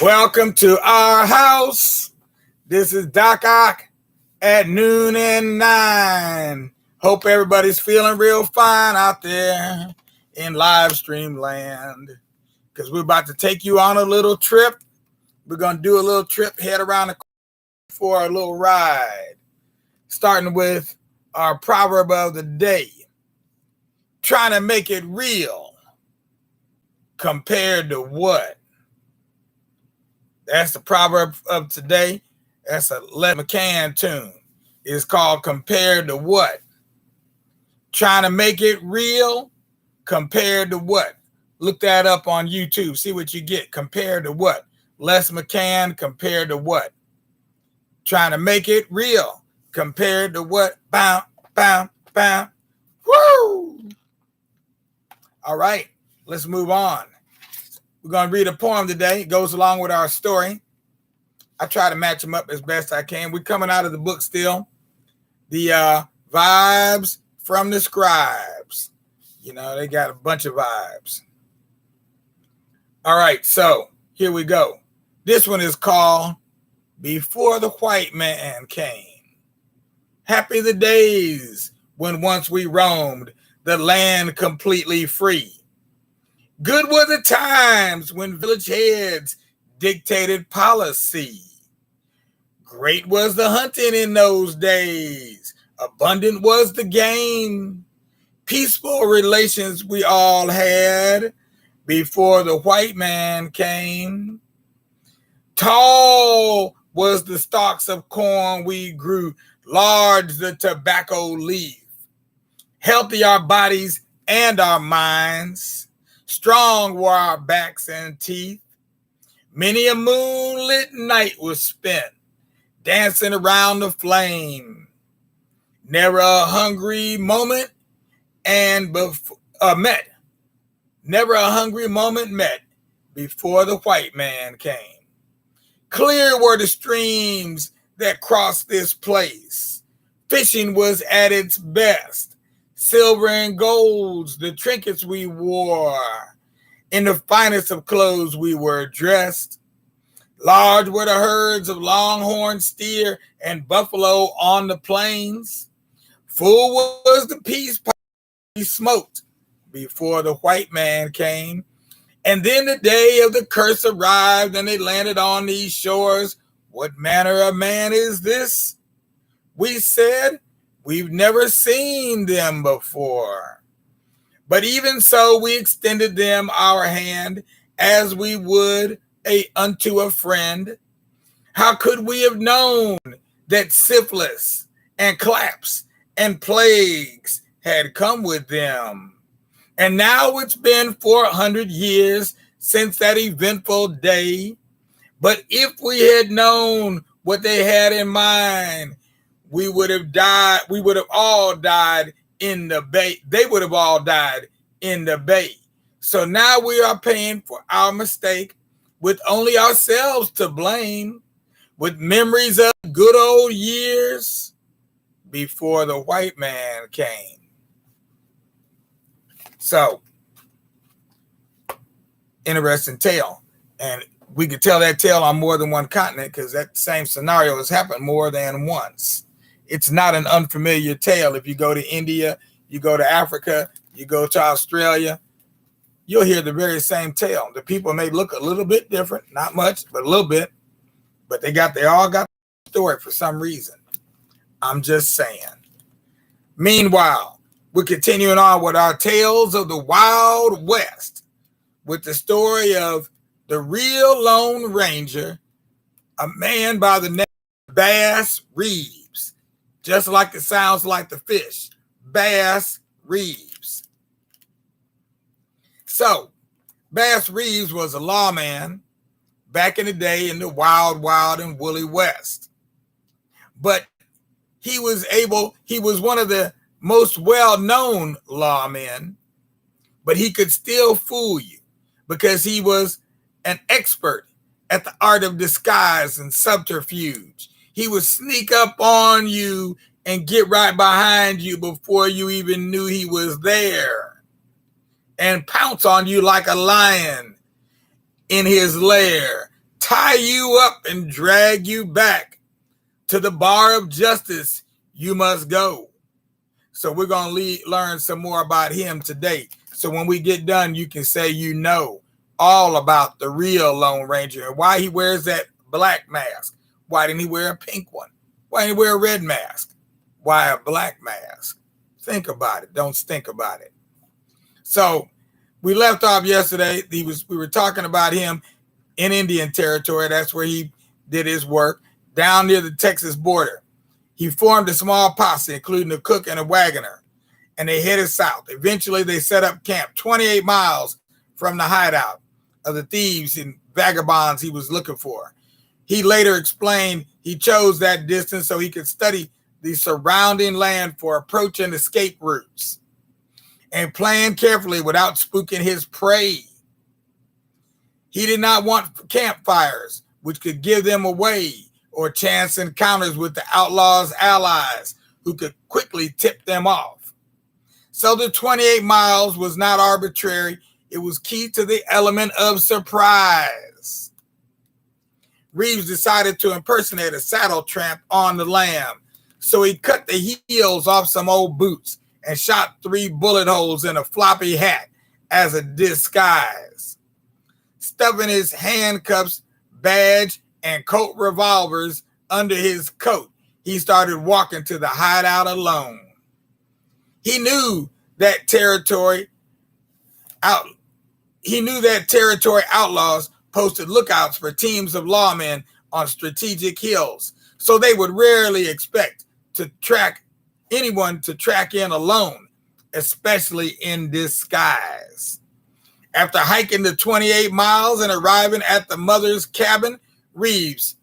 Welcome to our house. This is Doc Ock at noon and 9. Hope everybody's feeling real fine out there in live stream land, because we're about to take you on a little trip. We're going to do a little trip, head around the corner for a little ride, starting with our proverb of the day. Trying to make it real compared to what? That's the proverb of today. That's a Les McCann tune. It's called Compared to What? Trying to make it real compared to what? Look that up on YouTube. See what you get. Compared to what? Les McCann, compared to what? Trying to make it real compared to what? Bam, bam, bam. Woo! All right, let's move on. We're going to read a poem today. It goes along with our story. I try to match them up as best I can. We're coming out of the book still. The vibes from the scribes. You know, they got a bunch of vibes. All right, so here we go. This one is called Before the White Man Came. Happy the days when once we roamed the land completely free. Good were the times when village heads dictated policy. Great was the hunting in those days. Abundant was the game. Peaceful relations we all had before the white man came. Tall was the stalks of corn we grew, large the tobacco leaf. Healthy our bodies and our minds. Strong were our backs and teeth. Many a moonlit night was spent dancing around the flame. Never a hungry moment met. Never a hungry moment met before the white man came. Clear were the streams that crossed this place. Fishing was at its best. Silver and golds, the trinkets we wore. In the finest of clothes we were dressed. Large were the herds of longhorn steer and buffalo on the plains. Full was the peace pipe we smoked before the white man came. And then the day of the curse arrived and they landed on these shores. What manner of man is this? We said, we've never seen them before. But even so, we extended them our hand as we would unto a friend. How could we have known that syphilis and claps and plagues had come with them? And now it's been 400 years since that eventful day. But if we had known what they had in mind, we would have died. We would have all died in the bay. They would have all died in the bay. So now we are paying for our mistake with only ourselves to blame, with memories of good old years before the white man came. So, interesting tale. And we could tell that tale on more than one continent because that same scenario has happened more than once. It's not an unfamiliar tale. If you go to India, you go to Africa, you go to Australia, you'll hear the very same tale. The people may look a little bit different, not much, but a little bit, but they all got the story for some reason. I'm just saying. Meanwhile, we're continuing on with our tales of the Wild West with the story of the real Lone Ranger, a man by the name of Bass Reeves. Just like it sounds like the fish, Bass Reeves. So, Bass Reeves was a lawman back in the day in the wild and woolly West. But he was one of the most well-known lawmen, but he could still fool you because he was an expert at the art of disguise and subterfuge. He would sneak up on you and get right behind you before you even knew he was there and pounce on you like a lion in his lair, tie you up and drag you back to the bar of justice. You must go. So we're going to learn some more about him today. So when we get done, you can say you know all about the real Lone Ranger and why he wears that black mask. Why didn't he wear a pink one? Why didn't he wear a red mask? Why a black mask? Think about it. Don't stink about it. So we left off yesterday. We were talking about him in Indian Territory. That's where he did his work, down near the Texas border. He formed a small posse, including a cook and a wagoner, and they headed south. Eventually, they set up camp 28 miles from the hideout of the thieves and vagabonds he was looking for. He later explained he chose that distance so he could study the surrounding land for approach and escape routes and plan carefully without spooking his prey. He did not want campfires, which could give them away, or chance encounters with the outlaws' allies, who could quickly tip them off. So the 28 miles was not arbitrary. It was key to the element of surprise. Reeves decided to impersonate a saddle tramp on the lam, so he cut the heels off some old boots and shot 3 bullet holes in a floppy hat as a disguise. Stuffing his handcuffs, badge, and Colt revolvers under his coat, he started walking to the hideout alone. He knew that territory outlaws posted lookouts for teams of lawmen on strategic hills, so they would rarely expect to track anyone to track in alone, especially in disguise. After hiking the 28 miles and arriving at the mother's cabin, Reeves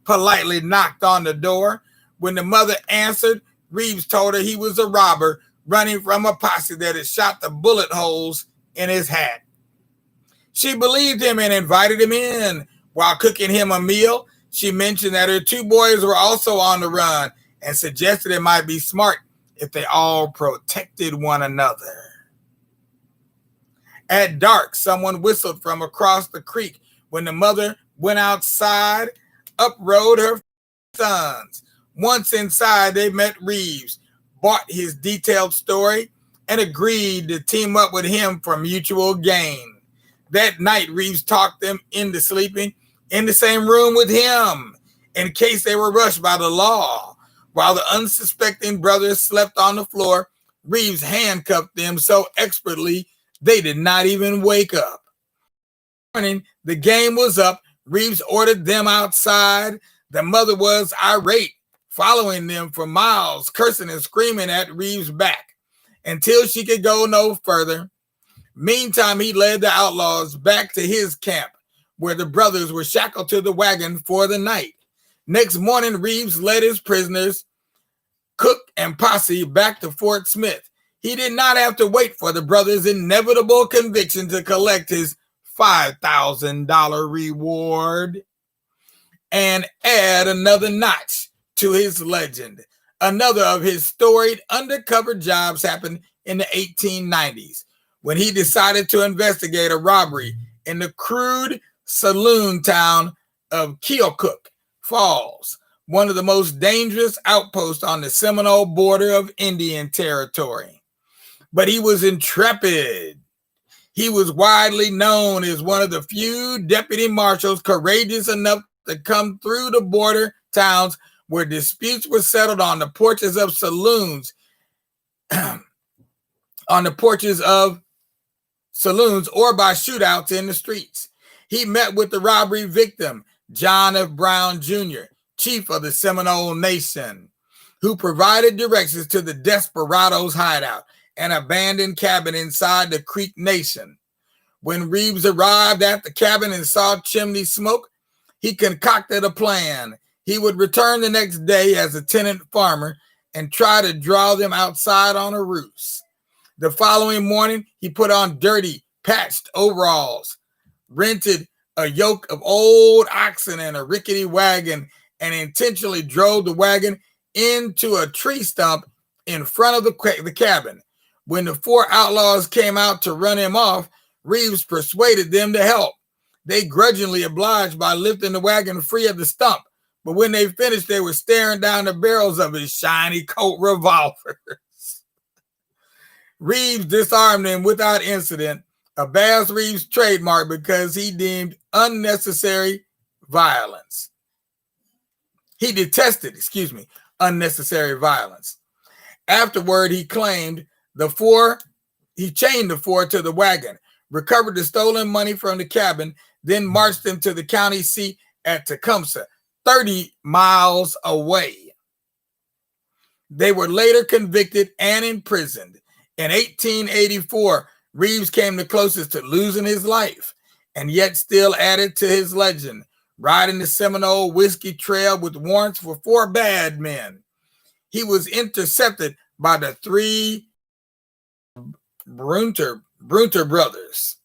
politely knocked on the door. When the mother answered, Reeves told her he was a robber running from a posse that had shot the bullet holes in his hat. She believed him and invited him in. While cooking him a meal, she mentioned that her 2 boys were also on the run and suggested it might be smart if they all protected one another. At dark, someone whistled from across the creek. When the mother went outside, up rode her sons. Once inside, they met Reeves, bought his detailed story, and agreed to team up with him for mutual gain. That night, Reeves talked them into sleeping in the same room with him in case they were rushed by the law. While the unsuspecting brothers slept on the floor, Reeves handcuffed them so expertly they did not even wake up. Morning, the game was up. Reeves ordered them outside. The mother was irate, following them for miles, cursing and screaming at Reeves' back until she could go no further. Meantime, he led the outlaws back to his camp, where the brothers were shackled to the wagon for the night. Next morning, Reeves led his prisoners, cook, and posse back to Fort Smith. He did not have to wait for the brothers' inevitable conviction to collect his $5,000 reward and add another notch to his legend. Another of his storied undercover jobs happened in the 1890s when he decided to investigate a robbery in the crude saloon town of Keokuk Falls, one of the most dangerous outposts on the Seminole border of Indian Territory. But he was intrepid. He was widely known as one of the few deputy marshals courageous enough to come through the border towns where disputes were settled on the porches of saloons, or by shootouts in the streets. He met with the robbery victim, John F. Brown Jr., chief of the Seminole Nation, who provided directions to the desperadoes' hideout, an abandoned cabin inside the Creek Nation. When Reeves arrived at the cabin and saw chimney smoke, he concocted a plan. He would return the next day as a tenant farmer and try to draw them outside on a ruse. The following morning, he put on dirty, patched overalls, rented a yoke of old oxen and a rickety wagon, and intentionally drove the wagon into a tree stump in front of the cabin. When the 4 outlaws came out to run him off, Reeves persuaded them to help. They grudgingly obliged by lifting the wagon free of the stump. But when they finished, they were staring down the barrels of his shiny Colt revolvers. Reeves disarmed them without incident, a Bass Reeves trademark, because he deemed unnecessary violence. He detested, unnecessary violence. Afterward, he chained the four to the wagon, recovered the stolen money from the cabin, then marched them to the county seat at Tecumseh, 30 miles away. They were later convicted and imprisoned. In 1884, Reeves came the closest to losing his life, and yet still added to his legend, riding the Seminole Whiskey Trail with warrants for 4 bad men. He was intercepted by the 3 Brunner brothers.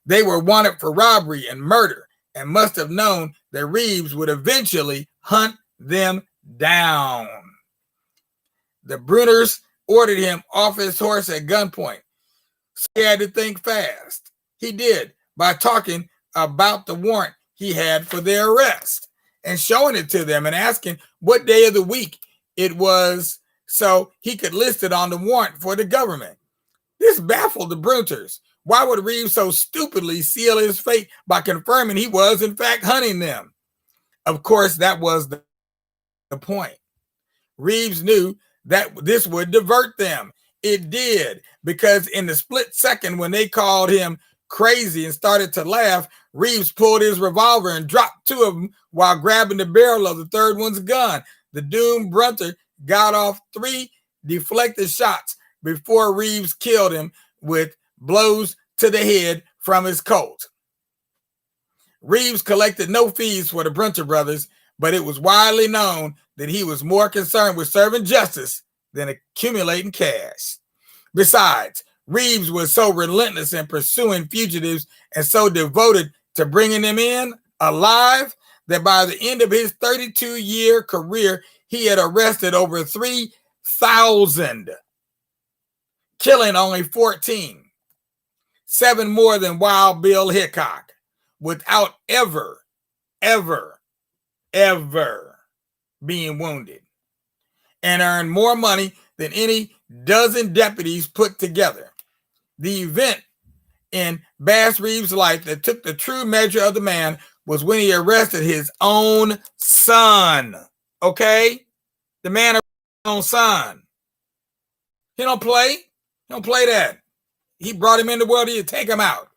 They were wanted for robbery and murder and must have known that Reeves would eventually hunt them down. The Brunners ordered him off his horse at gunpoint, so he had to think fast. He did, by talking about the warrant he had for their arrest and showing it to them and asking what day of the week it was so he could list it on the warrant for the government. This baffled the Brunners. Why would Reeves so stupidly seal his fate by confirming he was, in fact, hunting them? Of course, that was the point. Reeves knew that this would divert them. It did, because in the split second when they called him crazy and started to laugh, Reeves pulled his revolver and dropped 2 of them while grabbing the barrel of the third one's gun. The doomed Brunner got off 3 deflected shots before Reeves killed him with blows to the head from his Colt. Reeves collected no fees for the Brunner brothers, but it was widely known that he was more concerned with serving justice than accumulating cash. Besides, Reeves was so relentless in pursuing fugitives and so devoted to bringing them in alive that by the end of his 32-year career, he had arrested over 3,000, killing only 14, 7 more than Wild Bill Hickok, without ever being wounded, and earned more money than any dozen deputies put together. The event in Bass Reeves' life that took the true measure of the man was when he arrested his own son. Okay? The man arrested his own son. He don't play that. He brought him in the world, he'd take him out.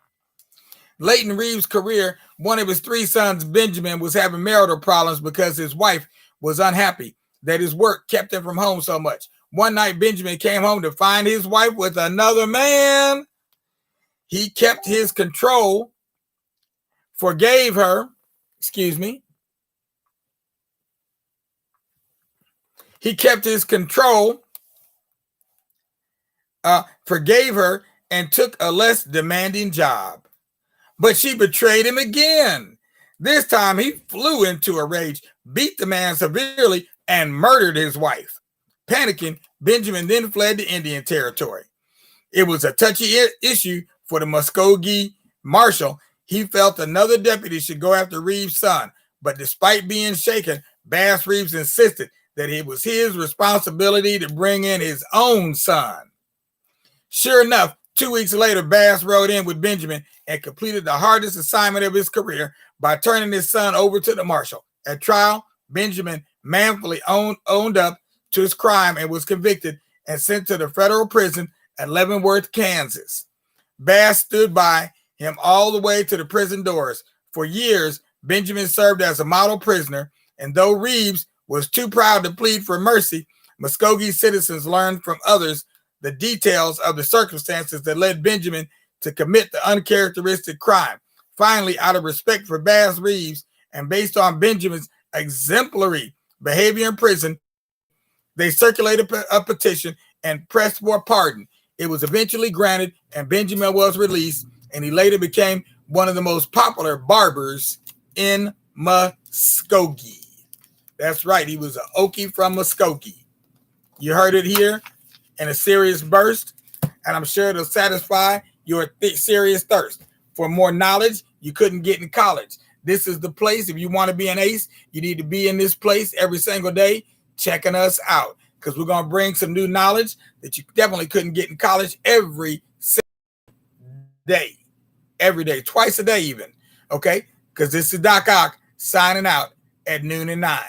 Late in Reeves' career, one of his 3 sons, Benjamin, was having marital problems because his wife was unhappy that his work kept him from home so much. One night, Benjamin came home to find his wife with another man. He kept his control, forgave her, He kept his control, forgave her, and took a less demanding job. But she betrayed him again. This time he flew into a rage, beat the man severely, and murdered his wife. Panicking, Benjamin then fled to Indian Territory. It was a touchy issue for the Muskogee marshal. He felt another deputy should go after Reeves' son, but despite being shaken, Bass Reeves insisted that it was his responsibility to bring in his own son. Sure enough, 2 weeks later, Bass rode in with Benjamin and completed the hardest assignment of his career by turning his son over to the marshal. At trial, Benjamin manfully owned up to his crime and was convicted and sent to the federal prison at Leavenworth, Kansas. Bass stood by him all the way to the prison doors. For years, Benjamin served as a model prisoner, and though Reeves was too proud to plead for mercy, Muskogee citizens learned from others the details of the circumstances that led Benjamin to commit the uncharacteristic crime. Finally, out of respect for Bass Reeves and based on Benjamin's exemplary behavior in prison, they circulated a petition and pressed for a pardon. It was eventually granted, and Benjamin was released, and he later became one of the most popular barbers in Muskogee. That's right, he was an Okie from Muskogee. You heard it here in a serious burst, and I'm sure it'll satisfy your serious thirst for more knowledge you couldn't get in college. This is the place. If you want to be an ace, you need to be in this place every single day, checking us out, because we're going to bring some new knowledge that you definitely couldn't get in college every day, twice a day even. Okay, because this is Doc Ock signing out at noon and 9.